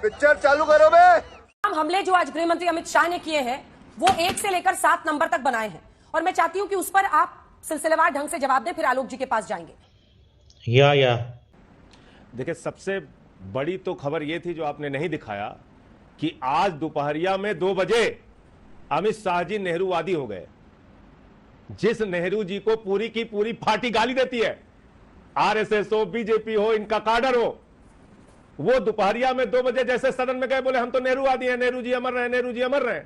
Picture चालू करो बे। हमले जो आज गृह मंत्री अमित शाह ने किए हैं वो 1 से लेकर 7 नंबर तक बनाए हैं और मैं चाहती हूं कि उस पर आप सिलसिलेवार ढंग से जवाब दें, फिर आलोक जी के पास जाएंगे। या देखिए, सबसे बड़ी तो खबर यह थी जो आपने नहीं दिखाया कि आज दोपहरिया में 2 बजे अमित शाह जी नेहरूवादी हो गए। जिस नेहरू जी को पूरी की पूरी पार्टी गाली देती है, आरएसएस हो, बीजेपी हो, इनका काडर हो, वो दोपहरिया में 2 बजे जैसे सदन में गए, बोले हम तो नेहरूवादी हैं, नेहरू जी अमर रहे, नेहरू जी अमर रहे।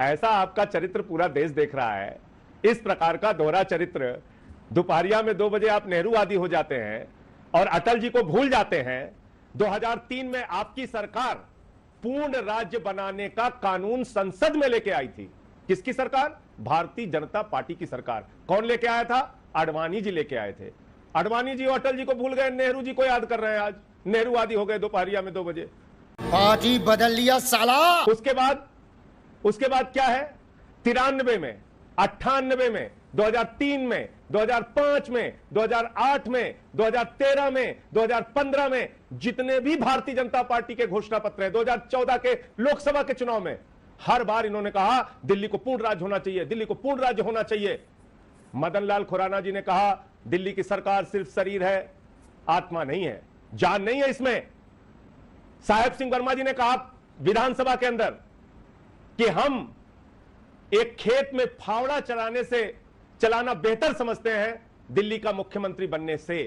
ऐसा आपका चरित्र पूरा देश देख रहा है। इस प्रकार का दोहरा चरित्र, दोपहरिया में 2 बजे आप नेहरूवादी हो जाते हैं और अटल जी को भूल जाते हैं। 2003 में आपकी सरकार पूर्ण राज्य बनाने का कानून संसद में लेके आई थी। किसकी सरकार? भारतीय जनता पार्टी की सरकार। कौन लेके आया था? आडवाणी जी लेके आए थे। आडवाणी जी और अटल जी को भूल गए, नेहरू जी को याद कर रहे हैं। आज नेहरूवादी हो गए दोपहरिया में 2 बजे। पार्टी बदल लिया साला। उसके बाद क्या है? 93 में, 98 में, 2003 में, 2005 में, 2008 में, 2013 में, 2015 में जितने भी भारतीय जनता पार्टी के घोषणा पत्र हैं, 2014 के लोकसभा के चुनाव में हर बार इन्होंने कहा दिल्ली को पूर्ण राज्य होना चाहिए, दिल्ली को पूर्ण राज्य होना चाहिए। मदन लाल खुराना जी ने कहा दिल्ली की सरकार सिर्फ शरीर है, आत्मा नहीं है, जान नहीं है इसमें। साहेब सिंह वर्मा जी ने कहा विधानसभा के अंदर कि हम एक खेत में फावड़ा चलाना बेहतर समझते हैं दिल्ली का मुख्यमंत्री बनने से।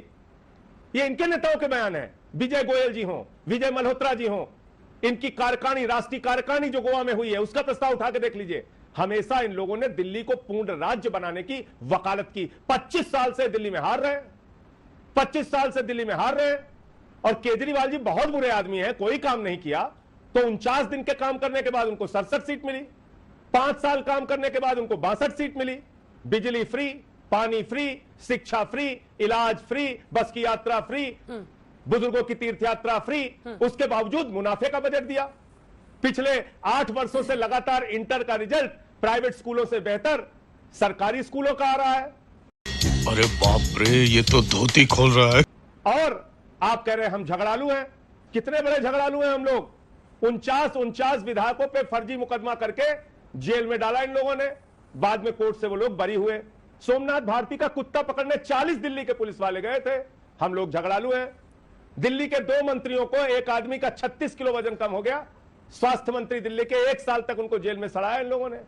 ये इनके नेताओं के बयान है। विजय गोयल जी हों, विजय मल्होत्रा जी हों, इनकी कार्यकारिणी, राष्ट्रीय कार्यकारिणी जो गोवा में हुई है, उसका प्रस्ताव उठा के देख लीजिए। हमेशा इन लोगों ने दिल्ली को पूर्ण राज्य बनाने की वकालत की। 25 साल से दिल्ली में हार रहे हैं, 25 साल से दिल्ली में हार रहे हैं। और केजरीवाल जी बहुत बुरे आदमी हैं, कोई काम नहीं किया तो 49 दिन के काम करने के बाद उनको 67 सीट मिली। 5 साल काम करने के बाद उनको 62 सीट मिली। बिजली फ्री, पानी फ्री, शिक्षा फ्री, इलाज फ्री, बस की यात्रा फ्री, बुजुर्गों की तीर्थ यात्रा फ्री। उसके बावजूद मुनाफे का बजट दिया। पिछले 8 वर्षों से लगातार इंटर का रिजल्ट प्राइवेट स्कूलों से बेहतर सरकारी स्कूलों का आ रहा है। अरे बाप रे, ये तो धोती खोल रहा है। और आप कह रहे हैं हम झगड़ालू हैं। कितने बड़े झगड़ालू हैं हम लोग? 49 विधायकों पे फर्जी मुकदमा करके जेल में डाला इन लोगों ने। बाद में कोर्ट से वो लोग बरी हुए। सोमनाथ भारती का कुत्ता पकड़ने 40 दिल्ली के पुलिस वाले गए थे। हम लोग झगड़ालू हैं। दिल्ली के 2 मंत्रियों को, एक आदमी का 36 किलो वजन कम हो गया। स्वास्थ्य मंत्री दिल्ली के 1 साल तक उनको जेल में सड़ाया इन लोगों ने।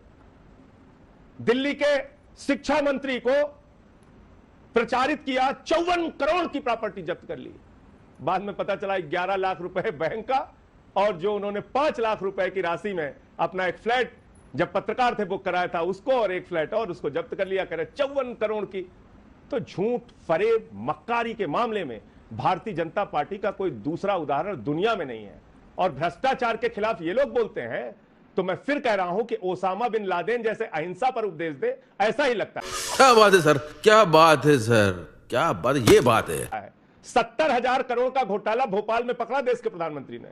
दिल्ली के शिक्षा मंत्री को प्रचारित किया, 54 करोड़ की प्रॉपर्टी जब्त कर ली। बाद में पता चला 11 लाख रुपए बैंक का, और जो उन्होंने 5 लाख रुपए की राशि में अपना एक फ्लैट जब पत्रकार थे बुक कराया था उसको, और एक फ्लैट और उसको जब्त कर लिया। कह रहे 54 करोड़ की। तो झूठ, फरेब, मक्कारी के मामले में भारतीय जनता पार्टी का कोई दूसरा उदाहरण दुनिया में नहीं है। और भ्रष्टाचार के खिलाफ ये लोग बोलते हैं तो मैं फिर कह रहा हूं कि ओसामा बिन लादेन जैसे अहिंसा पर उपदेश दे, ऐसा ही लगता है। क्या बात है सर, क्या बात है सर, क्या बात, ये बात है। 70,000 करोड़ का घोटाला भोपाल में पकड़ा देश के प्रधानमंत्री ने,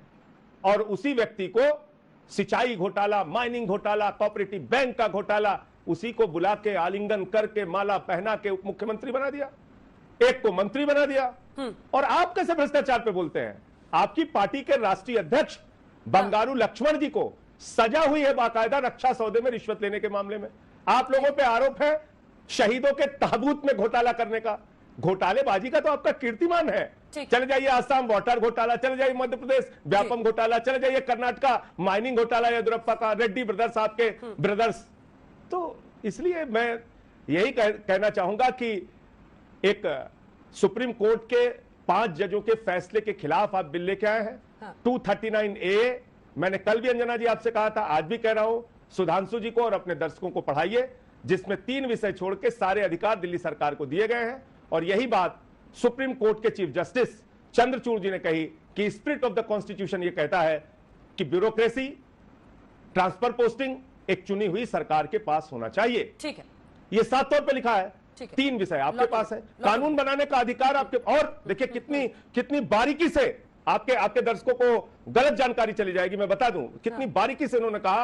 और उसी व्यक्ति को सिंचाई घोटाला, माइनिंग घोटाला, कोऑपरेटिव बैंक का घोटाला, उसी को बुला के आलिंगन करके माला पहना के उप मुख्यमंत्री बना दिया, एक को मंत्री बना दिया। और आप कैसे भ्रष्टाचार पे बोलते हैं? आपकी पार्टी के राष्ट्रीय अध्यक्ष बंगारू लक्ष्मण जी को सजा हुई है बाकायदा रक्षा सौदे में रिश्वत लेने के मामले में। आप लोगों पे आरोप है शहीदों के ताबूत में घोटाला करने का। घोटालेबाजी का तो आपका कीर्तिमान है। चले जाइए आसाम वाटर घोटाला, चले जाइए मध्य प्रदेश व्यापम घोटाला, चले जाइए कर्नाटका माइनिंग घोटाला, येदुरप्पा का, रेड्डी ब्रदर्स आपके ब्रदर्स। तो इसलिए मैं यही कहना चाहूंगा कि एक सुप्रीम कोर्ट के 5 जजों के फैसले के खिलाफ आप बिल लेके आए हैं। 239A। मैंने कल भी अंजना जी आपसे कहा था, आज भी कह रहा हूं, सुधांशु जी को और अपने दर्शकों को पढ़ाइए, जिसमें 3 विषय छोड़ के सारे अधिकार दिल्ली सरकार को दिए गए हैं। और यही बात सुप्रीम कोर्ट के चीफ जस्टिस चंद्रचूड़ जी ने कही कि स्पिरिट ऑफ द कॉन्स्टिट्यूशन ये कहता है कि ब्यूरोक्रेसी, ट्रांसफर पोस्टिंग एक चुनी हुई सरकार के पास होना चाहिए। ठीक है, ये साफ तौर पे लिखा है। 3 विषय आपके पास है। कानून बनाने का अधिकार आपके। और देखिए कितनी बारीकी से आपके दर्शकों को गलत जानकारी चली जाएगी। मैं बता दूं कितनी बारीकी से उन्होंने कहा,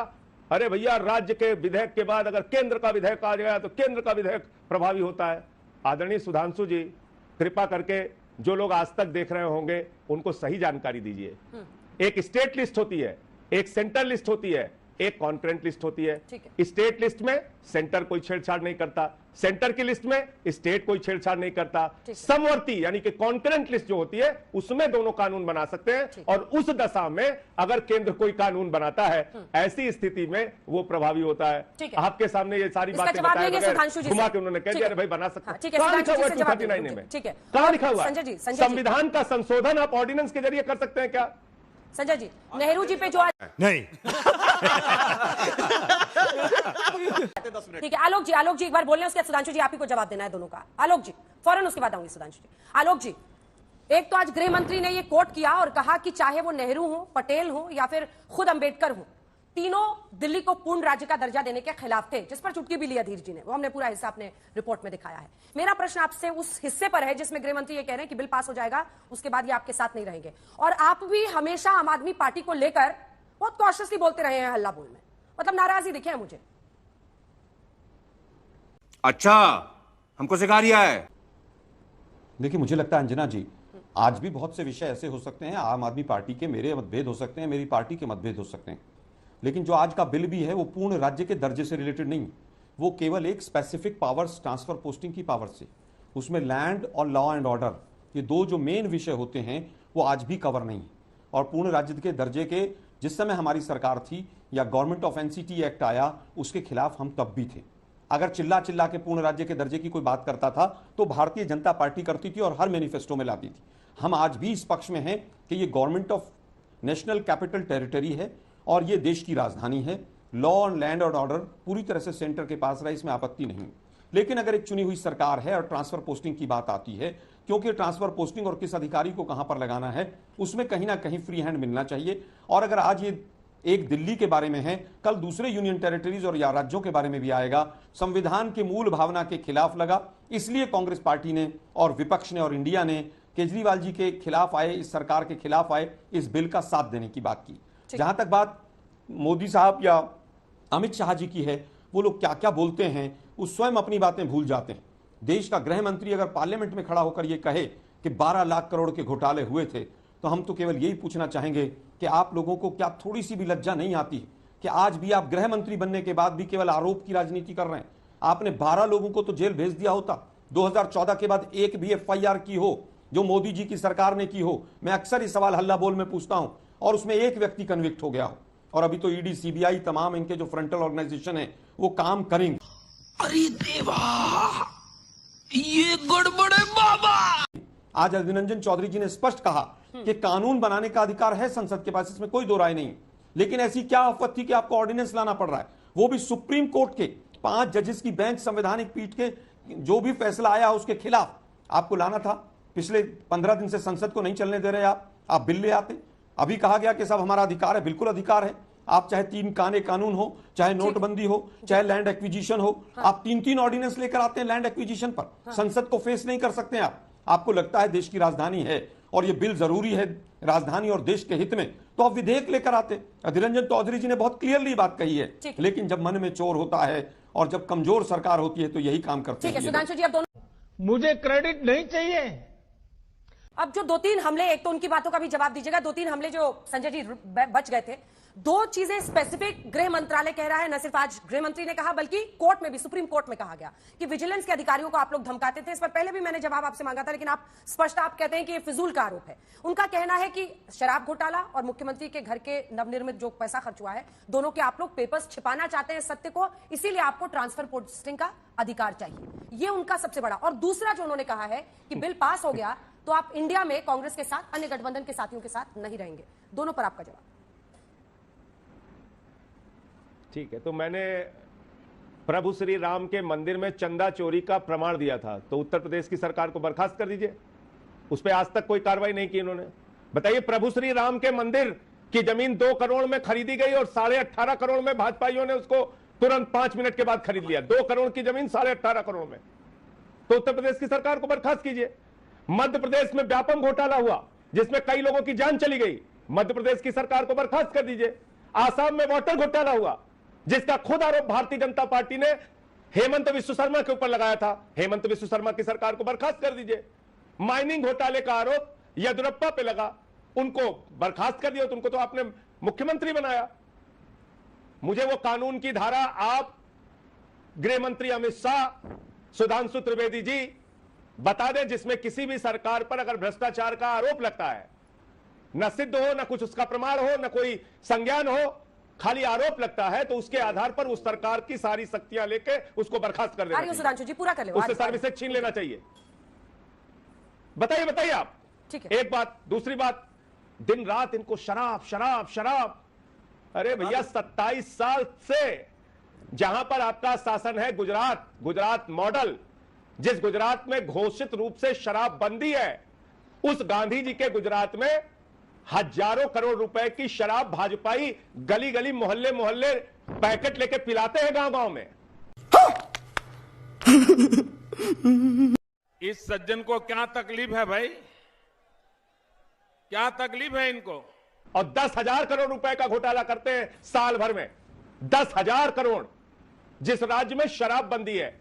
अरे भैया राज्य के विधेयक के बाद अगर केंद्र का विधेयक आ गया तो केंद्र का विधेयक प्रभावी होता है। आदरणीय सुधांशु जी, कृपा करके जो लोग आज तक देख रहे होंगे उनको सही जानकारी दीजिए। एक स्टेट लिस्ट होती है, एक सेंटर लिस्ट होती है, एक कॉन्करेंट लिस्ट होती है। स्टेट लिस्ट में सेंटर कोई छेड़छाड़ नहीं करता, सेंटर की लिस्ट में स्टेट कोई छेड़छाड़ नहीं करता। समवर्ती यानी कि कॉन्करेंट लिस्ट जो होती है उसमें दोनों कानून बना सकते हैं, और उस दशा में अगर केंद्र कोई कानून बनाता है ऐसी स्थिति में वो प्रभावी होता है। आपके सामने ये सारी बातें बताए बगैर घुमा के उन्होंने कह दिया भाई बना सकते हैं। कहां लिखा हुआ है 239 में? कहां लिखा हुआ है? संविधान का संशोधन आप ऑर्डिनेंस के जरिए कर सकते हैं क्या? संजय जी, नेहरू जी पे जो आज नहीं ठीक है। आलोक जी एक बार बोलने, उसके बाद सुधांशु जी आप ही को जवाब देना है दोनों का। आलोक जी फौरन उसके बाद आऊंगी सुधांशु जी। आलोक जी, एक तो आज गृह मंत्री ने ये कोट किया और कहा कि चाहे वो नेहरू हो, पटेल हो या फिर खुद अंबेडकर हो, तीनों दिल्ली को पूर्ण राज्य का दर्जा देने के खिलाफ थे, जिस पर चुटकी भी लिया धीर जी ने। वो हमने पूरा हिस्सा अपने रिपोर्ट में दिखाया है। मेरा प्रश्न आपसे उस हिस्से पर है जिसमें गृह मंत्री ये कह रहे हैं कि बिल पास हो जाएगा, उसके बाद ये आपके साथ नहीं रहेंगे, और आप भी हमेशा आम आदमी पार्टी को लेकर बहुत कॉशियसली बोलते रहे हैं हल्ला बोल में, मतलब नाराजगी दिखे है मुझे। अच्छा, हमको सिखा रिया है। देखिए, मुझे लगता है अंजना जी, आज भी बहुत से विषय ऐसे हो सकते हैं, आम आदमी पार्टी के मेरे मतभेद हो सकते हैं, मेरी पार्टी के मतभेद हो सकते हैं, लेकिन जो आज का बिल भी है वो पूर्ण राज्य के दर्जे से रिलेटेड नहीं, वो केवल एक स्पेसिफिक पावर्स ट्रांसफर पोस्टिंग की पावर से, उसमें लैंड और लॉ एंड ऑर्डर, ये दो जो मेन विषय होते हैं वो आज भी कवर नहीं है। और पूर्ण राज्य के दर्जे के जिस समय हमारी सरकार थी या गवर्नमेंट ऑफ एनसीटी एक्ट आया, उसके खिलाफ हम तब भी थे। अगर चिल्ला चिल्ला के पूर्ण राज्य के दर्जे की कोई बात करता था तो भारतीय जनता पार्टी करती थी और हर मैनिफेस्टो में लाती थी। हम आज भी इस पक्ष में हैं कि ये government of national capital territory है और ये देश की राजधानी है। लॉ और लैंड और ऑर्डर पूरी तरह से सेंटर के पास रहा, इसमें आपत्ति नहीं। लेकिन अगर एक चुनी हुई सरकार है और ट्रांसफर पोस्टिंग की बात आती है, क्योंकि ट्रांसफर पोस्टिंग और किस अधिकारी को कहां पर लगाना है उसमें कहीं ना कहीं फ्री हैंड मिलना चाहिए। और अगर आज ये एक दिल्ली के बारे में है, कल दूसरे यूनियन टेरिटरीज और या राज्यों के बारे में भी आएगा, संविधान के मूल भावना के खिलाफ लगा। इसलिए कांग्रेस पार्टी ने और विपक्ष ने और इंडिया ने केजरीवाल जी के खिलाफ आए, इस सरकार के खिलाफ आए, इस बिल का साथ देने की बात की। जहां तक बात मोदी साहब या अमित शाह जी की है, वो लोग क्या क्या बोलते हैं वो स्वयं अपनी बातें भूल जाते हैं। देश का गृह मंत्री अगर पार्लियामेंट में खड़ा होकर ये कहे कि 12 लाख करोड़ के घोटाले हुए थे, तो हम तो केवल यही पूछना चाहेंगे कि आप लोगों को क्या थोड़ी सी भी लज्जा नहीं आती कि आज भी आप गृह मंत्री बनने के बाद भी केवल आरोप की राजनीति कर रहे हैं। आपने 12 लोगों को तो जेल भेज दिया होता। 2014 के बाद एक भी FIR की हो जो मोदी जी की सरकार ने की हो। मैं अक्सर इस सवाल हल्ला बोल में पूछता हूं और उसमें एक व्यक्ति कन्विक्ट हो गया हो। और अभी तो ईडी, CBI, तमाम इनके जो फ्रंटल ऑर्गेनाइजेशन है वो काम करेंगे। अरे देवा, ये गड़बड़ है बाबा। आज अभिनंदन चौधरी जी ने स्पष्ट कहा कि कानून बनाने का अधिकार है संसद के पास, इसमें कोई दो राय नहीं। लेकिन ऐसी क्या आफत थी कि आपको ऑर्डिनेंस लाना पड़ रहा है, वो भी सुप्रीम कोर्ट के 5 जजेस की बेंच, संवैधानिक पीठ के जो भी फैसला आया उसके खिलाफ आपको लाना था। पिछले 15 दिन से संसद को नहीं चलने दे रहे आप बिल ले आते। अभी कहा गया कि सब हमारा अधिकार है, बिल्कुल अधिकार है। आप चाहे 3 काने कानून हो, चाहे नोटबंदी हो, चाहे लैंड एक्विजिशन हो, आप 3-3 ऑर्डिनेंस लेकर आते हैं लैंड एक्विजिशन पर। संसद को फेस नहीं कर सकते आप। आपको लगता है देश की राजधानी है और ये बिल जरूरी है राजधानी और देश के हित में, तो आप विधेयक लेकर आते। अधीर रंजन चौधरी जी ने बहुत क्लियरली बात कही है, लेकिन जब मन में चोर होता है और जब कमजोर सरकार होती है तो यही काम करते हैं। सुधांशु जी, अब दोनों मुझे क्रेडिट नहीं चाहिए। अब जो 2-3 हमले, एक तो उनकी बातों का भी जवाब दीजिएगा, 2-3 हमले जो संजय जी बच गए थे, 2 चीजें स्पेसिफिक गृह मंत्रालय कह रहा है, न सिर्फ आज गृह मंत्री ने कहा बल्कि कोर्ट में भी, सुप्रीम कोर्ट में कहा गया कि विजिलेंस के अधिकारियों को आप लोग धमकाते थे। इस पर पहले भी मैंने जवाब आपसे मांगा था, लेकिन आप स्पष्ट कहते हैं कि ये फिजूल का आरोप है। उनका कहना है कि शराब घोटाला और मुख्यमंत्री के घर के नवनिर्मित जो पैसा खर्च हुआ है, दोनों के आप लोग पेपर्स छिपाना चाहते हैं सत्य को, इसीलिए आपको ट्रांसफर पोस्टिंग का अधिकार चाहिए। ये उनका सबसे बड़ा। और दूसरा जो उन्होंने कहा है कि बिल पास हो गया तो आप इंडिया में कांग्रेस के साथ, अन्य गठबंधन के साथियों के साथ नहीं रहेंगे। दोनों पर आपका जवाब। ठीक है, तो मैंने प्रभु श्री राम के मंदिर में चंदा चोरी का प्रमाण दिया था, तो उत्तर प्रदेश की सरकार को बर्खास्त कर दीजिए। उस पर आज तक कोई कार्रवाई नहीं की इन्होंने। बताइए, प्रभु श्री राम के मंदिर की जमीन 2 करोड़ में खरीदी गई और 18.5 करोड़ में भाजपाइयों ने उसको तुरंत 5 मिनट के बाद खरीद लिया। 2 करोड़ की जमीन 18.5 करोड़ में, तो उत्तर प्रदेश की सरकार को बर्खास्त कीजिए। मध्य प्रदेश में व्यापम घोटाला हुआ जिसमें कई लोगों की जान चली गई, मध्य प्रदेश की सरकार को बर्खास्त कर दीजिए। आसाम में वाटर घोटाला हुआ जिसका खुद आरोप भारतीय जनता पार्टी ने हेमंत विश्व शर्मा के ऊपर लगाया था, हेमंत विश्व शर्मा की सरकार को बर्खास्त कर दीजिए। माइनिंग घोटाले का आरोप येदियुरप्पा पे लगा, उनको बर्खास्त कर दिया, तो उनको तो आपने मुख्यमंत्री बनाया। मुझे वो कानून की धारा आप गृह मंत्री अमित शाह, सुधांशु त्रिवेदी जी बता दें, जिसमें किसी भी सरकार पर अगर भ्रष्टाचार का आरोप लगता है, न सिद्ध हो, न कुछ उसका प्रमाण हो, न कोई संज्ञान हो, खाली आरोप लगता है, तो उसके आधार पर उस सरकार की सारी शक्तियां लेके उसको बर्खास्त कर देना चाहिए। सुधांशु जी पूरा कर ले, उससे सर्विसेज छीन लेना चाहिए। बताइए आप। ठीक है। एक बात। दूसरी बात, दिन रात इनको शराब शराब शराब। अरे भैया 27 साल से जहां पर आपका शासन है, गुजरात मॉडल, जिस गुजरात में घोषित रूप से शराब बंदी है, उस गांधी जी के गुजरात में हजारों करोड़ रुपए की शराब भाजपाई गली गली मोहल्ले मोहल्ले पैकेट लेके पिलाते हैं गांव गांव में। इस सज्जन को क्या तकलीफ है भाई, क्या तकलीफ है इनको? और 10,000 करोड़ रुपए का घोटाला करते हैं साल भर में। 10,000 करोड़, जिस राज्य में शराब बंदी है।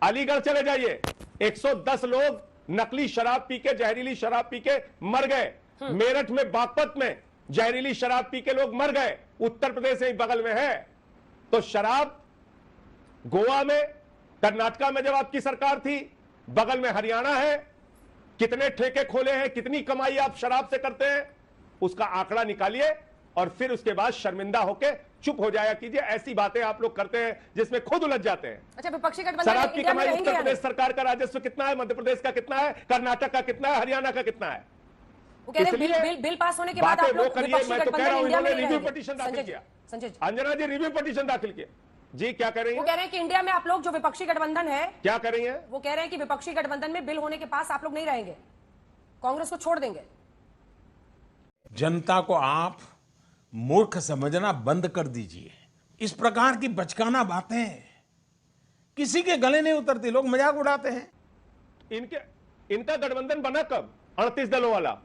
अलीगढ़ चले जाइए, 110 लोग नकली शराब पी के, जहरीली शराब पी के मर गए। मेरठ में, बागपत में जहरीली शराब पी के लोग मर गए। उत्तर प्रदेश ही बगल में है। तो शराब गोवा में, कर्नाटका में जब आपकी सरकार थी, बगल में हरियाणा है, कितने ठेके खोले हैं, कितनी कमाई आप शराब से करते हैं, उसका आंकड़ा निकालिए और फिर उसके बाद शर्मिंदा होके चुप हो जाया कीजिए। ऐसी बातें आप लोग करते हैं जिसमें खुद उलझ जाते हैं। अच्छा, विपक्षी गठबंधन शराब की इंडिया में कमाई रहेंगे उत्तर प्रदेश सरकार का राजस्व कितना है, मध्य प्रदेश का कितना है, कर्नाटक का कितना है, हरियाणा का कितना है? वो कह रहे हैं बिल पास होने के बाद आप लोग विपक्षी मैं तो कह गठबंधन रहा हूं, इंडिया में इन्होंने नहीं रिव्यू रहेंगे। पिटीशन दाखिल किया। संजय जी, अंजना जी रिव्यू पिटीशन दाखिल किया। जी क्या कह रही वो है? कह रहे हैं कि इंडिया में आप लोग जो विपक्षी गठबंधन है, क्या कर रही है? वो कह रहे हैं कि विपक्षी गठबंधन में बिल होने के पास आप लोग नहीं रहेंगे, कांग्रेस को छोड़ देंगे। जनता को आप मूर्ख समझना बंद कर दीजिए। इस प्रकार की बचकाना बातें किसी के गले नहीं उतरती, लोग मजाक उड़ाते हैं। इनका गठबंधन बना कब? 38 दलों वाला।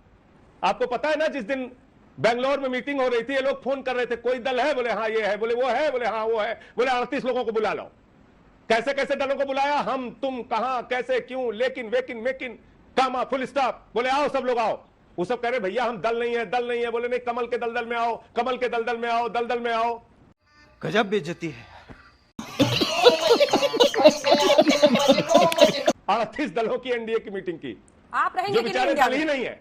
आपको पता है ना, जिस दिन बेंगलोर में मीटिंग हो रही थी, ये लोग फोन कर रहे थे, कोई दल है? बोले हाँ ये है, बोले वो है, बोले हाँ वो है, बोले 38 लोगों को बुला लो। कैसे कैसे दलों को बुलाया, हम तुम कहां, कैसे, क्यों, लेकिन, वेकिन, मेकिन, कामा, फुल स्टॉप। बोले आओ सब लोग आओ। वो सब कह रहे भैया हम दल नहीं है, दल नहीं है। बोले नहीं, कमल के दलदल में आओ, कमल के दलदल में आओ, दलदल में आओ। गजब बेइज्जती है। 38 दलों की एनडीए की मीटिंग की। आप रहेंगे जो कि नहीं बेचारे इंडिया दल ही में? नहीं है।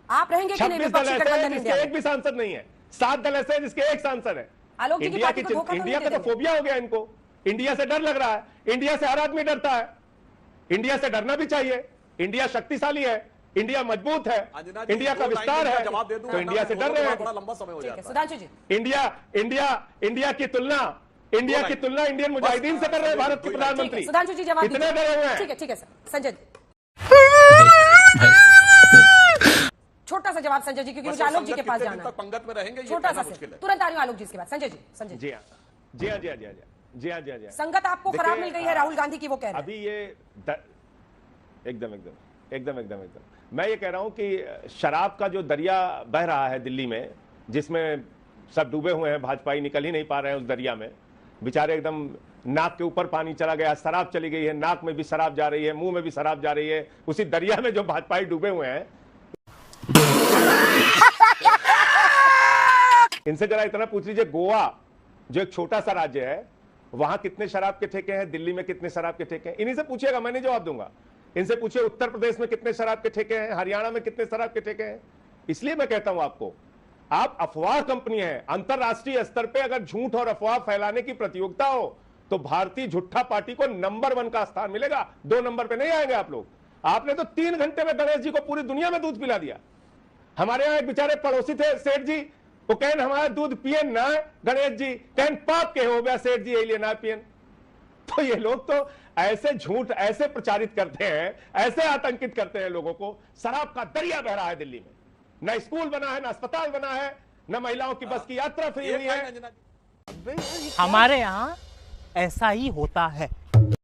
आप रहेंगे कि नहीं 26 दल विपक्षी ऐसे गठबंधन हैं इंडिया जिसके में? एक भी सांसद नहीं है। 7 दल ऐसे हैं जिसके एक सांसद है। आलोक जी की इंडिया पार्टी को धोखा तो इंडिया नहीं का तो देंगे। फोबिया हो गया इनको। इंडिया से डर लग रहा है। इंडिया से हर आदमी डरता है। इंडिया से डरना भी चाहिए। इंडिया शक्तिशाली है, इंडिया मजबूत है, इंडिया का विस्तार है, तो इंडिया से डर रहे हैं। ठीक है, सुधांशु जी। इंडिया की तुलना इंडियन मुजाहिदीन से कर रहे हैं भारत के प्रधानमंत्री। सुधांशु जी जवाब इतने डरे हुए हैं। ठीक है सर। संजय जी, छोटा सा जवाब संजय जी, क्योंकि मुझे आलोक जी के पास जाना है। पंगत में रहेंगे, छोटा सा तुरंत आ रही हूं आलोक जी इसके बाद। संजय जी, जी हाँ। संगत आपको खराब मिल गई है राहुल गांधी की, वो कह रहे हैं। अभी ये एकदम मैं ये कह रहा हूं कि शराब का जो दरिया बह रहा है दिल्ली में, जिसमें सब डूबे हुए हैं, भाजपाई निकल ही नहीं पा रहे हैं उस दरिया में। बेचारे एकदम नाक के ऊपर पानी चला गया, शराब चली गई है, नाक में भी शराब जा रही है, मुंह में भी शराब जा रही है। उसी दरिया में जो भाजपाई डूबे हुए हैं, इनसे जरा इतना पूछ लीजिए, गोवा जो एक छोटा सा राज्य है, वहां कितने शराब के ठेके हैं, दिल्ली में कितने शराब के ठेके हैं? इन्हीं से पूछिएगा, मैं नहीं जवाब दूंगा। इनसे पूछिए उत्तर प्रदेश में कितने शराब के ठेके हैं, हरियाणा में कितने शराब के ठेके हैं। इसलिए मैं कहता हूं आपको, आप अफवाह कंपनी है। अंतरराष्ट्रीय स्तर पे अगर झूठ और अफवाह फैलाने की प्रतियोगिता हो तो भारतीय झूठा पार्टी को नंबर 1 का स्थान मिलेगा। 2 नंबर पे नहीं आएंगे आप लोग। आपने तो 3 घंटे में गणेश जी को पूरी दुनिया में दूध पिला दिया। हमारे यहाँ एक बेचारे पड़ोसी थे सेठ जी, वो कहन हमारा दूध पियन ना गणेश जी, कहन पाप के हो गया सेठ जी, यही लिए ना पियन। तो ये लोग तो ऐसे झूठ ऐसे प्रचारित करते हैं, ऐसे आतंकित करते हैं लोगों को। शराब का दरिया बह रहा है दिल्ली में। न स्कूल बना है, न अस्पताल बना है, न महिलाओं की बस की यात्रा फ्री हुई है। हमारे यहाँ ऐसा ही होता है।